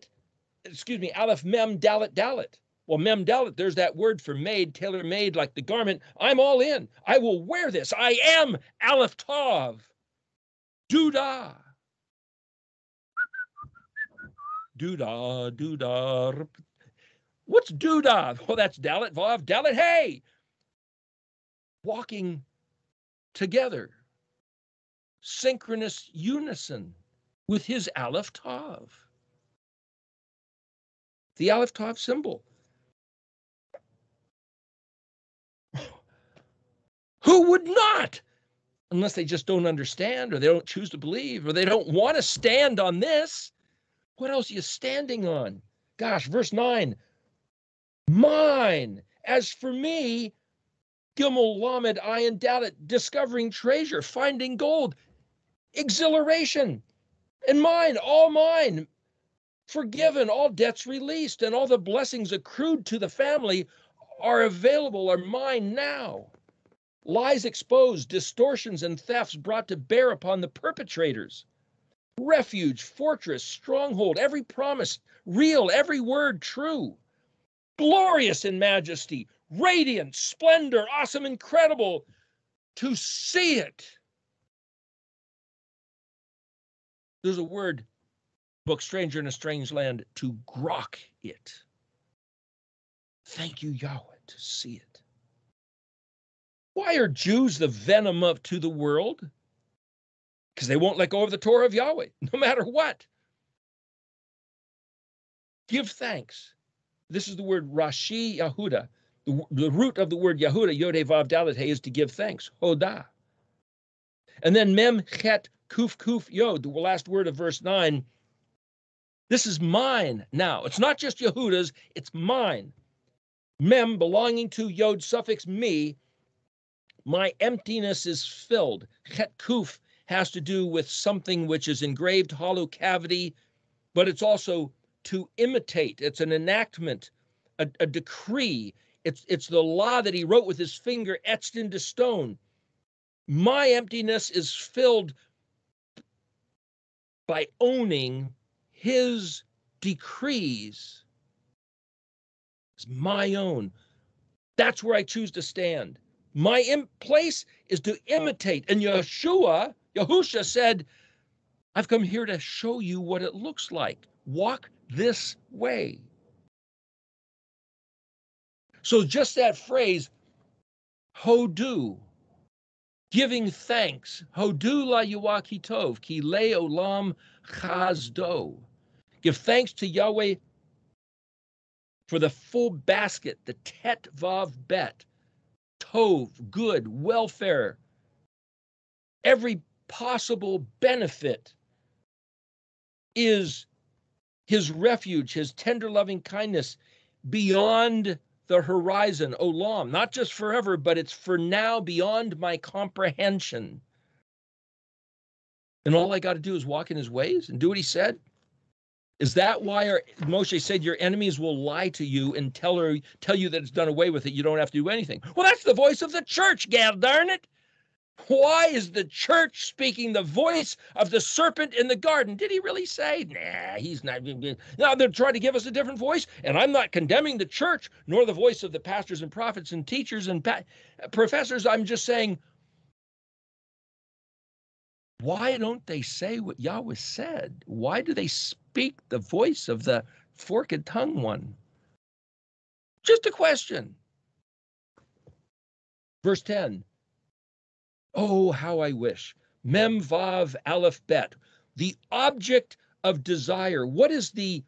Speaker 1: Dalet Dalet. Well, Mem Dalet, there's that word for made, tailor-made, like the garment. I'm all in. I will wear this. I am Aleph Tav. Doodah. Doodah, doodah. What's doodah? Well, that's Dalet, Vav, Dalet, hey! Walking together, synchronous unison with his Aleph Tav. The Aleph Tav symbol. Who would not? Unless they just don't understand, or they don't choose to believe, or they don't want to stand on this. What else are you standing on? Gosh, verse 9. Mine. As for me, Gimel, Lamed, Ayin, Dalet, discovering treasure, finding gold, exhilaration, and mine, all mine, forgiven, all debts released, and all the blessings accrued to the family are available, are mine now. Lies exposed, distortions and thefts brought to bear upon the perpetrators. Refuge, fortress, stronghold, every promise real, every word true. Glorious in majesty, radiant, splendor, awesome, incredible, to see it. There's a word, book Stranger in a Strange Land, to grok it. Thank you, Yahweh, to see it. Why are Jews the venom to the world? Because they won't let go of the Torah of Yahweh, no matter what. Give thanks. This is the word Rashi Yahuda. The root of the word Yahuda, Yod He Vav Dalet He, is to give thanks, Hodah. And then Mem Chet Kuf Kuf Yod, the last word of verse 9. This is mine now. It's not just Yehuda's, it's mine. Mem belonging to Yod, suffix me. My emptiness is filled. Chet Kuf has to do with something which is engraved, hollow cavity, but it's also to imitate. It's an enactment, a decree. It's the law that he wrote with his finger etched into stone. My emptiness is filled by owning his decrees. It's my own. That's where I choose to stand. My place is to imitate. And Yahusha said, I've come here to show you what it looks like. Walk this way. So just that phrase, Hodu, giving thanks. Hodu la Yahweh tov, ki le olam chazdo. Give thanks to Yahweh for the full basket, the tet vav bet, tov, good, welfare, every possible benefit is his refuge, his tender loving kindness beyond the horizon, olam, not just forever, but it's for now beyond my comprehension. And all I got to do is walk in his ways and do what he said. Is that why Moshe said your enemies will lie to you and tell you that it's done away with it? You don't have to do anything. Well, that's the voice of the church, gal darn it. Why is the church speaking the voice of the serpent in the garden? Did he really say? Nah, he's not. Now they're trying to give us a different voice, and I'm not condemning the church nor the voice of the pastors and prophets and teachers and professors. I'm just saying, why don't they say what Yahweh said? Why do they speak the voice of the forked tongue one? Just a question. Verse 10. Oh, how I wish. Mem Vav Aleph Bet. The object of desire. What is the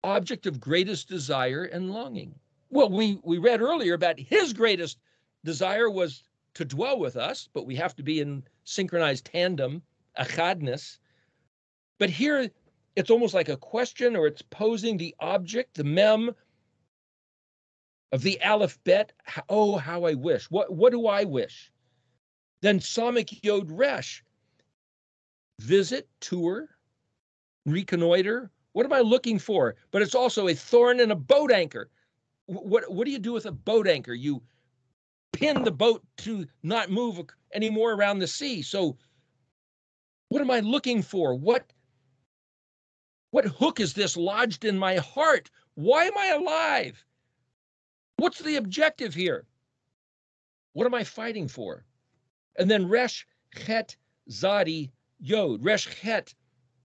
Speaker 1: object of greatest desire and longing? Well, we read earlier about his greatest desire was to dwell with us, but we have to be in synchronized tandem, achadness. But here it's almost like a question, or it's posing the object, the mem of the Aleph Bet. Oh, how I wish. What do I wish? Then Samik Yod Resh, visit, tour, reconnoiter. What am I looking for? But it's also a thorn in a boat anchor. What do you do with a boat anchor? You pin the boat to not move anymore around the sea. So what am I looking for? What hook is this lodged in my heart? Why am I alive? What's the objective here? What am I fighting for? And then Resh Chet Zadi Yod. Resh Chet,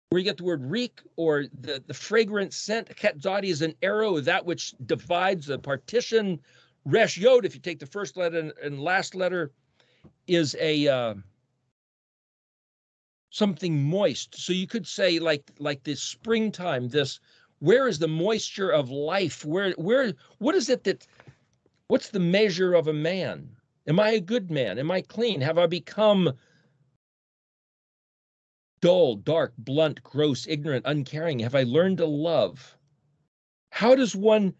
Speaker 1: where you get the word reek or the fragrant scent. Chet Zadi is an arrow, that which divides the partition. Resh Yod, if you take the first letter and last letter, is a something moist. So you could say like this springtime, where is the moisture of life? What is it what's the measure of a man? Am I a good man? Am I clean? Have I become dull, dark, blunt, gross, ignorant, uncaring? Have I learned to love? How does one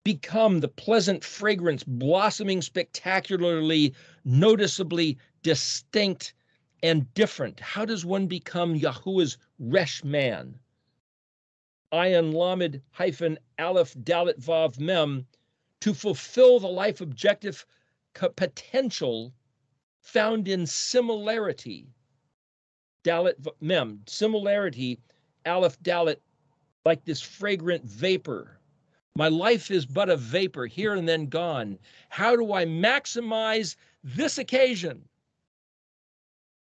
Speaker 1: become the pleasant fragrance, blossoming spectacularly, noticeably distinct and different? How does one become Yahuwah's Resh man? Ayin Lamed hyphen Aleph Dalet Vav Mem, to fulfill the life objective potential found in similarity. Dalet Mem, similarity, Aleph Dalet, like this fragrant vapor. My life is but a vapor, here and then gone. How do I maximize this occasion?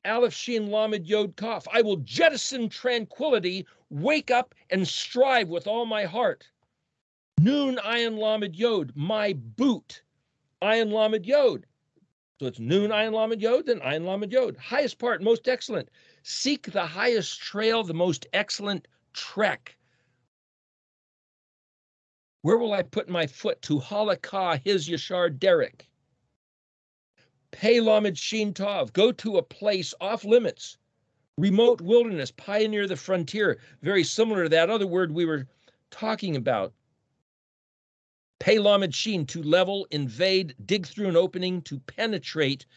Speaker 1: Aleph Shin Lamed Yod Kaf. I will jettison tranquility, wake up and strive with all my heart. Noon Ayin Lamed Yod, my boot. Ayin Lamed Yod. So it's Noon Ayin Lamed Yod, then Ayin Lamed Yod. Highest part, most excellent. Seek the highest trail, the most excellent trek. Where will I put my foot? To Halakah, his Yashar Derek. Pei Lamed Shin Tov. Go to a place off limits. Remote wilderness, pioneer the frontier. Very similar to that other word we were talking about. Pei Lamed Shin, to level, invade, dig through an opening, to penetrate,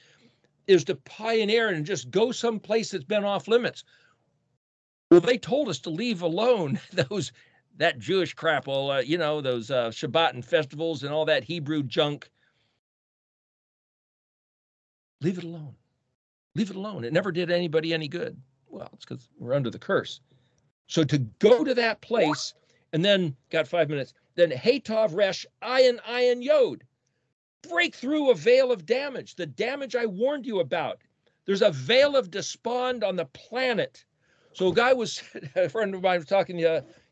Speaker 1: is to pioneer and just go someplace that's been off limits. Well, they told us to leave alone that Jewish crap, those Shabbat and festivals and all that Hebrew junk. Leave it alone. Leave it alone. It never did anybody any good. Well, it's because we're under the curse. So to go to that place, and then, got 5 minutes, then Hatov Resh, Ayin Yod. Break through a veil of damage, the damage I warned you about. There's a veil of despond on the planet. So a friend of mine was talking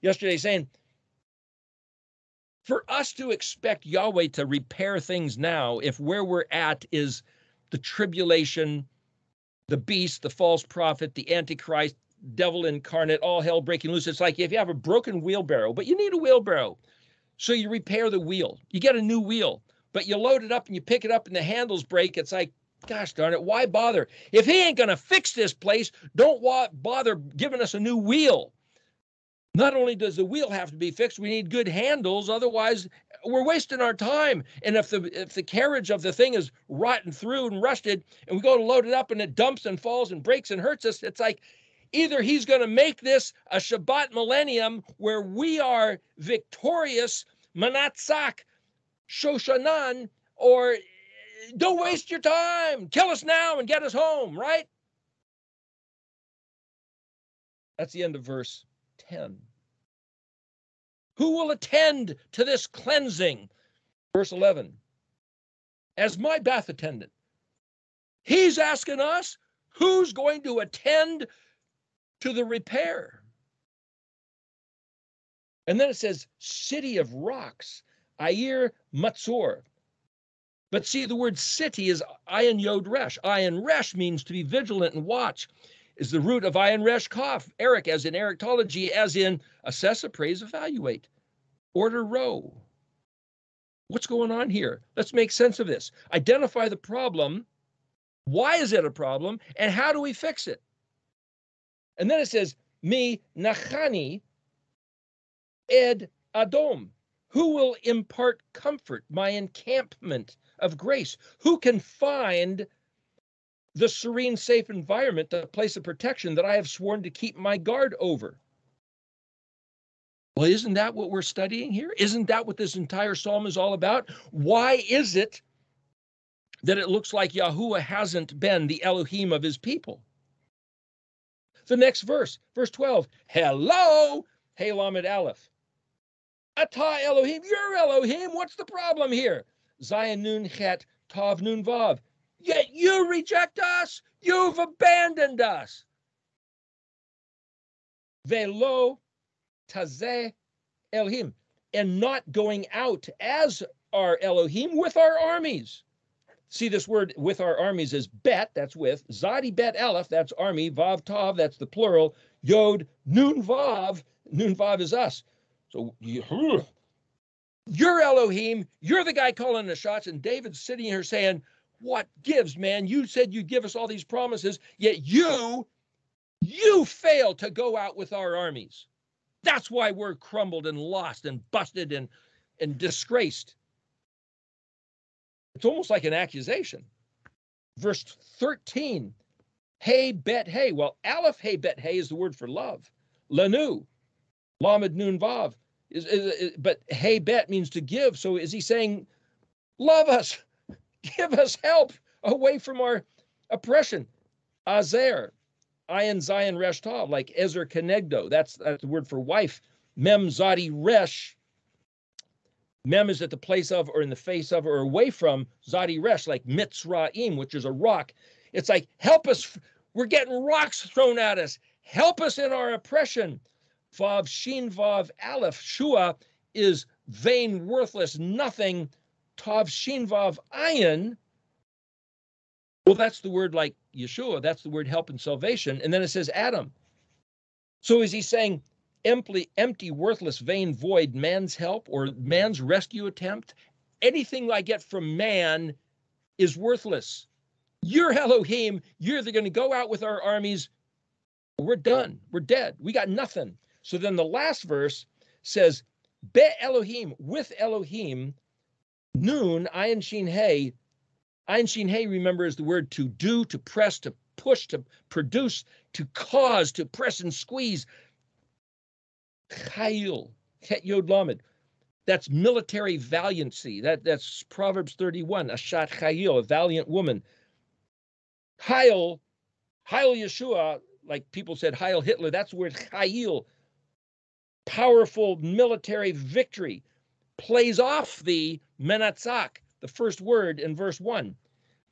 Speaker 1: yesterday saying, for us to expect Yahweh to repair things now, if where we're at is the tribulation, the beast, the false prophet, the Antichrist, devil incarnate, all hell breaking loose. It's like if you have a broken wheelbarrow, but you need a wheelbarrow. So you repair the wheel. You get a new wheel, but you load it up and you pick it up and the handles break. It's like, gosh darn it, why bother? If he ain't going to fix this place, don't bother giving us a new wheel. Not only does the wheel have to be fixed, we need good handles. Otherwise, we're wasting our time. And if the carriage of the thing is rotten through and rusted, and we go to load it up and it dumps and falls and breaks and hurts us, it's like either he's going to make this a Shabbat millennium where we are victorious, Manatzak, Shoshanan, or don't waste your time. Kill us now and get us home, right? That's the end of verse 10. Who will attend to this cleansing? Verse 11. As my bath attendant. He's asking us, who's going to attend to the repair? And then it says, city of rocks, Ayir Matzor. But see, the word city is Ayin Yod Resh. Ayin Resh means to be vigilant and watch. Is the root of Ayin Resh Kaf, Eric, as in Erictology, as in assess, appraise, evaluate, order, row. What's going on here? Let's make sense of this. Identify the problem. Why is it a problem? And how do we fix it? And then it says, Mi Nachani Ed Adom. Who will impart comfort, my encampment of grace? Who can find the serene, safe environment, the place of protection that I have sworn to keep my guard over? Well, isn't that what we're studying here? Isn't that what this entire psalm is all about? Why is it that it looks like Yahuwah hasn't been the Elohim of his people? The next verse, verse 12, hello, Hey Lamed Aleph. Atah Elohim, you're Elohim. What's the problem here? Zion Nun Chet Tav Nun Vav. Yet you reject us. You've abandoned us. Velo Tazeh Elohim. And not going out as our Elohim with our armies. See, this word with our armies is bet, that's with. Zadi Bet Aleph, that's army. Vav Tav, that's the plural. Yod Nun Vav is us. So you're Elohim, you're the guy calling the shots, and David's sitting here saying, what gives, man? You said you'd give us all these promises, yet you failed to go out with our armies. That's why we're crumbled and lost and busted and disgraced. It's almost like an accusation. Verse 13, Hey Bet Hey. Well, Aleph Hey Bet Hey is the word for love. Lanu. Lamed Nun Vav, but Hey Bet means to give. So is he saying, love us, give us help away from our oppression? Azer, Ayin Zion Resh Tav, like Ezer Kenegdo. That's the word for wife. Mem Zadi Resh. Mem is at the place of, or in the face of, or away from Zadi Resh, like Mitzrayim, which is a rock. It's like, help us. We're getting rocks thrown at us. Help us in our oppression. Vav Shin Vav Aleph Shua is vain, worthless, nothing. Tav Shin Vav Ayin. Well, that's the word like Yeshua. That's the word help and salvation. And then it says Adam. So is he saying empty, worthless, vain, void, man's help or man's rescue attempt? Anything I get from man is worthless. You're Elohim. You're going to go out with our armies. We're done. We're dead. We got nothing. So then the last verse says, Be Elohim, with Elohim, Nun, Ayin Shin Hey. Ayin Shin Hey, remember, is the word to do, to press, to push, to produce, to cause, to press and squeeze. Chayil, Het Yod Lamed. That's military valiancy. That's Proverbs 31, Ashat Chayil, a valiant woman. Chayil Heil Yeshua, like people said Heil Hitler, that's the word Chayil, powerful military victory, plays off the Menatzach, the first word in verse 1.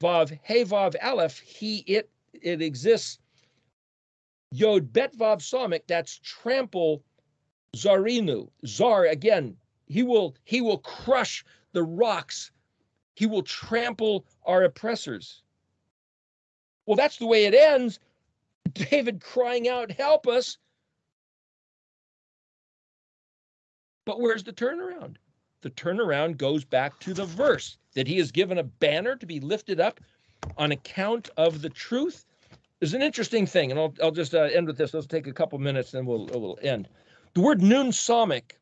Speaker 1: Vav, He Vav Aleph, he, it exists. Yod Bet Vav Samik, that's trample Zarinu. Zar, again, he will crush the rocks. He will trample our oppressors. Well, that's the way it ends. David crying out, help us. But where's the turnaround? The turnaround goes back to the verse that he is given a banner to be lifted up on account of the truth. There's an interesting thing, and I'll just end with this. Let's take a couple minutes, and we'll end. The word Nun Samik.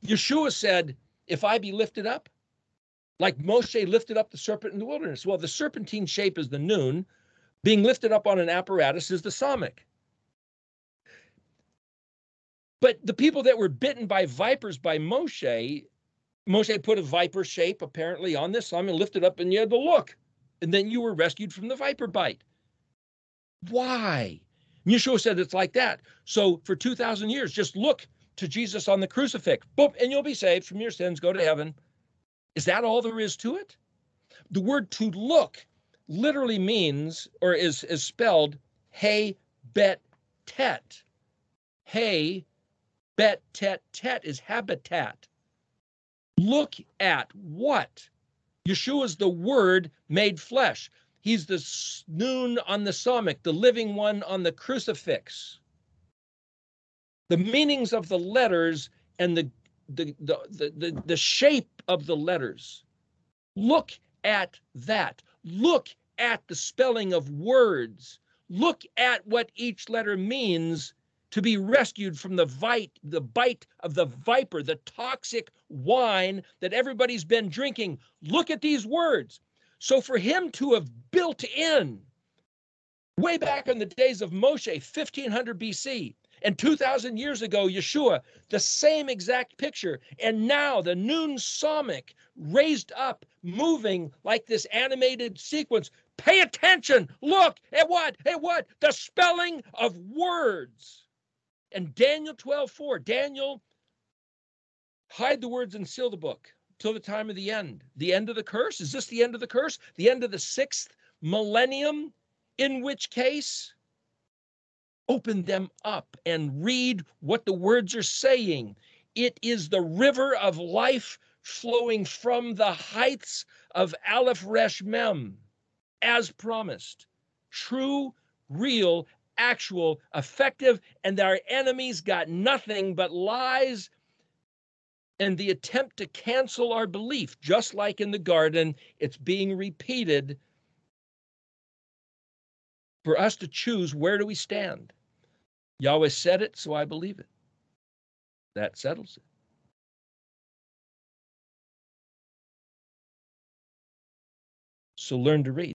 Speaker 1: Yeshua said, if I be lifted up, like Moshe lifted up the serpent in the wilderness. Well, the serpentine shape is the Nun. Being lifted up on an apparatus is the Samik. But the people that were bitten by vipers by Moshe put a viper shape apparently on this Samik, lifted up, and you had to look. And then you were rescued from the viper bite. Why? Yeshua said it's like that. So for 2,000 years, just look to Jesus on the crucifix, boom, and you'll be saved from your sins, go to heaven. Is that all there is to it? The word to look literally means, or is spelled, Hey Bet Tet. Hey Bet Tet. Tet is habitat. Look at what? Yeshua is the Word made flesh. He's the Nun on the Samik, the living one on the crucifix. The meanings of the letters and the shape of the letters. Look at that. Look at the spelling of words. Look at what each letter means to be rescued from the bite of the viper, the toxic wine that everybody's been drinking. Look at these words. So for him to have built in, way back in the days of Moshe, 1500 BC, and 2,000 years ago, Yeshua, the same exact picture. And now the Nun Samik raised up, moving like this animated sequence. Pay attention. Look at what? At what? The spelling of words. And Daniel 12:4, Daniel, hide the words and seal the book till the time of the end. The end of the curse? Is this the end of the curse? The end of the 6th millennium? In which case, open them up and read what the words are saying. It is the river of life flowing from the heights of Aleph Resh Mem, as promised. True, real, actual, effective, and our enemies got nothing but lies and the attempt to cancel our belief. Just like in the garden, it's being repeated for us to choose, where do we stand? Yahweh said it, so I believe it. That settles it. So learn to read.